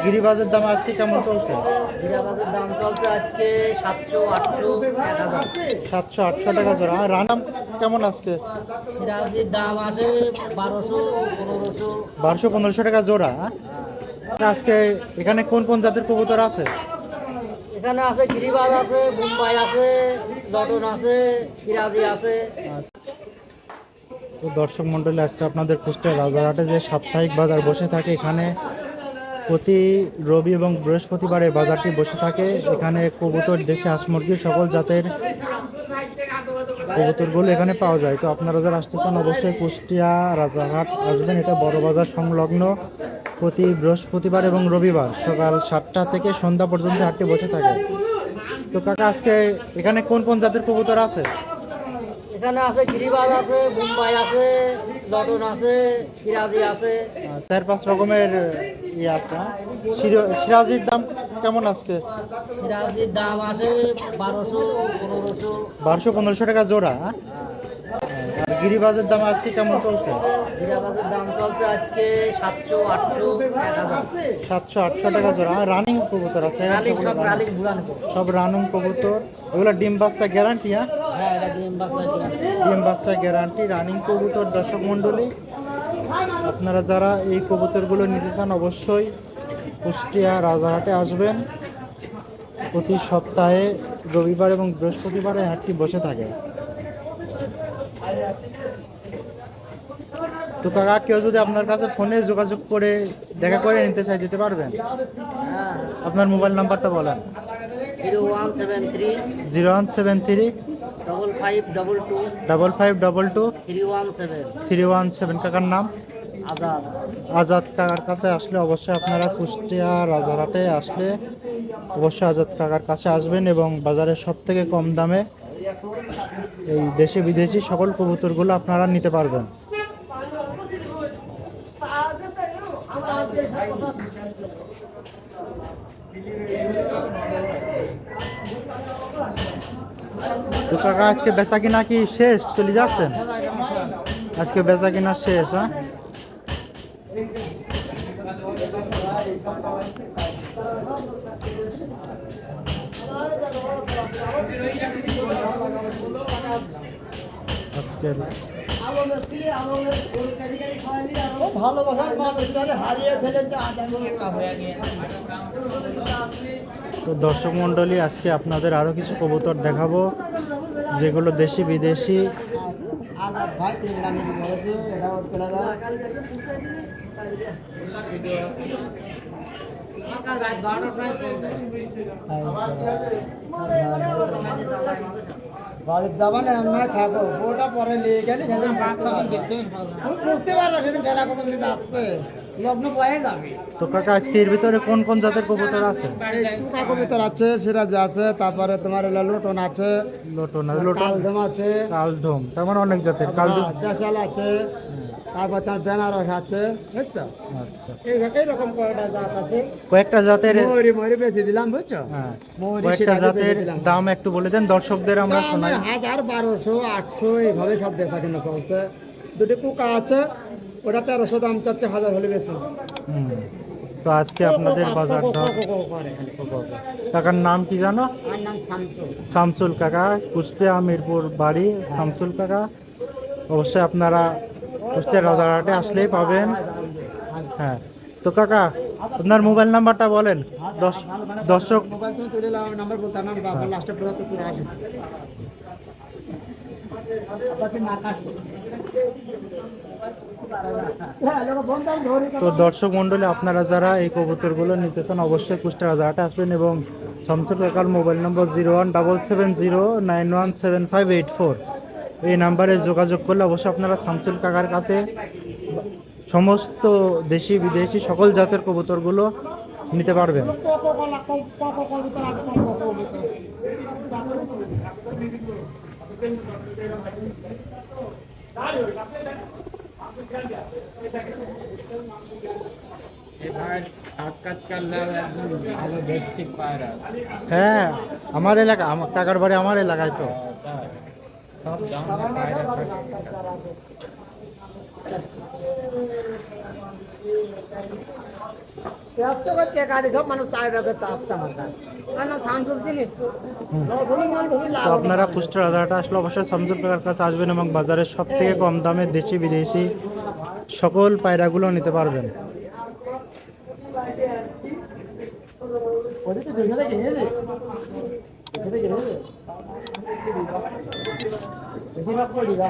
গিরিবাজের দাম আজকে কেমন চলছে? গিরাবাজের দাম চলছে আজকে 700, 800, 1000। 700-800 টাকা জোড়া। আর রানাম কেমন আজকে? সিরাজির দাম আসে 1200, 1500। 1200-1500 টাকা জোড়া। আজকে এখানে কোন কোন জাতের কবুতর আছে? এখানে আছে গিরিবাজ আছে, মুম্বাই আছে, লটন আছে, সিরাজি আছে। তো দর্শক মণ্ডলী, আজকে আপনাদের কুষ্টিয়া রাজারহাটে যে সাপ্তাহিক বাজার বসে থাকে, এখানে প্রতি রবি এবং বৃহস্পতিবারে বাজারটি বসে থাকে। এখানে কবুতর, দেশি হাঁস মুরগি সকল জাতের কবুতরগুলো এখানে পাওয়া যায়। তো আপনারা যারা আসতে চান অবশ্যই কুষ্টিয়া রাজারহাট আসবেন। এটা বড় বাজার সংলগ্ন। প্রতি বৃহস্পতিবার এবং রবিবার সকাল 7টা থেকে সন্ধ্যা পর্যন্ত হাটটি বসে থাকে। তো কাকা, আজকে এখানে কোন কোন জাতের কবুতর আছে? এখানে আছে গিরিবাজ আছে, মুম্বাই আছে, লটন আছে, সিরাজি আছে। 4-5 রকমের ইয়ে আছে। হ্যাঁ? সিরাজির দাম কেমন আজকে? সিরাজির দাম আসে 1200, 1500। 1200-1500 টাকা জোড়া। হ্যাঁ? আর গিরিবাজের দাম আজকে কেমন চলছে? গিরাবাজের দাম চলছে আজকে 700, 800, 1000। 700-800 টাকা জোড়া। আর রানিং কবুতর আছে? রালিং ভুলান কো। সব রানিং কবুতর। এগুলো ডিম বাচ্চা গ্যারান্টি? হ্যাঁ, হ্যাঁ, এটা ডিম বাচ্চা দিলাম। ডিম বাচ্চা গ্যারান্টি রানিং কবুতর। দর্শক মণ্ডলী, আপনারা যারা এই কবুতরগুলো নিতে চান অবশ্যই কুষ্টিয়া রাজারহাটে আসবেন। প্রতি সপ্তাহে রবিবার এবং বৃহস্পতিবারে হাটটি বসে থাকে। তো কাকা, কেউ যদি আপনার কাছে ফোনে যোগাযোগ করে দেখা করে নিতে চাই, দিতে পারবেন? হ্যাঁ, আপনার মোবাইল নাম্বারটা বলেন। 0173 0173 5522 5522 317। 317। কাকার নাম? আজাদ। আজাদ কাকার কাছে আসলে অবশ্যই আপনারা কুষ্টিয়া রাজারহাটে আসলে অবশ্যই আজাদ কাকার কাছে আসবেন এবং বাজারের সব থেকে কম দামে এই দেশি বিদেশি সকল কবুতরগুলো আপনারা নিতে পারবেন। তো কাকা, আজকে বেচা কিনা কি শেষ? চলে যাচ্ছেন? আজকে বেচা কিনা শেষ? হ্যাঁ, আজকের তো দর্শক মণ্ডলী, আজকে আপনাদের আরো কিছু কবুতর দেখাবো যেগুলো দেশি বিদেশি। সকাল রাত 12টার সময় ফোন দেয়। বাড়ির দাবানে আমরা খাবো ওটা পরে নিয়ে গেলে বুঝতে পারবো সেদিন ঠেলা কখন দিতে আসছে লগ্ন পরে যাবে। তো কাকা, আজকে এর ভিতরে কোন কোন জাতের কবুতর আছে? টুকা কবিতর আছে, সিরাজ আছে, তারপরে তোমার হলো লোটন আছে, লোটন লোটন কালদম আছে, কালধম, তার মানে অনেক জাতের কালধম। দেশাল আছে, তারপর তোমার বেনারস আছে, বুঝছো? আচ্ছা, এইরকম কয়টা জাত আছে। কয়েকটা জাতের। ময়ূরি ময়ূরি বেশি দিলাম, বুঝছো? হ্যাঁ, ময়ূরি কয়েকটা সিরাজি জাতের বেশি দিলাম। দাম একটু বলে দেন দর্শকদের, আমরা শোনাই। 1000, 1200, 800 এইভাবে সব বেচা কিনা চলছে। দুটি পোকা আছে, ওটা 1300 দাম চাচ্ছে, 1000 হলে বেশি। হুম। তো আজকে আপনাদের বাজার দর। কাকার নাম কি জানো? আমার নাম শামসুল। শামসুল কাকা, কুষ্টিয়া মিরপুর বাড়ি। শামসুল কাকা অবশ্যই আপনারা কুষ্টিয়া রাজারহাটে আসলেই পাবেন। হ্যাঁ, তো কাকা আপনার মোবাইল নাম্বারটা বলেন। দর্শক মোবাইল তুমি তুলে নাও, নাম্বার বলতে আমার বাবা লাস্টে 75 আসে। তো দর্শক মণ্ডলী, আপনারা যারা এই কবুতরগুলো নিতে চান অবশ্যই কুষ্টিয়া রাজারহাটে আসবেন এবং শামসুল কাকার মোবাইল নম্বর 0177091758 এই নাম্বারে যোগাযোগ করলে অবশ্যই আপনারা শামসুল কাকার কাছে সমস্ত দেশি বিদেশি সকল জাতের কবুতরগুলো নিতে পারবেন। হ্যাঁ, আমার এলাকা, আমার কাকার বাড়ি আমার এলাকায়। তো ব্যবসা করতে গাড়ি সব মানুষ চায় ব্যবসা চাপতে আমার কাছে কারণ শামসুর জিনিস তো ধনী মাল ধনী তো লাভ আপনারা কুষ্টিয়া রাজারহাটে আসলে অবশ্যই শামসুল কাকার কাছে আসবেন এবং বাজারের সব থেকে কম দামে দেশি বিদেশি সকল পায়রাগুলো নিতে পারবেন। ওদের তো দুইটা থেকে নিয়ে যায় বেশিরভাগ করে দিবা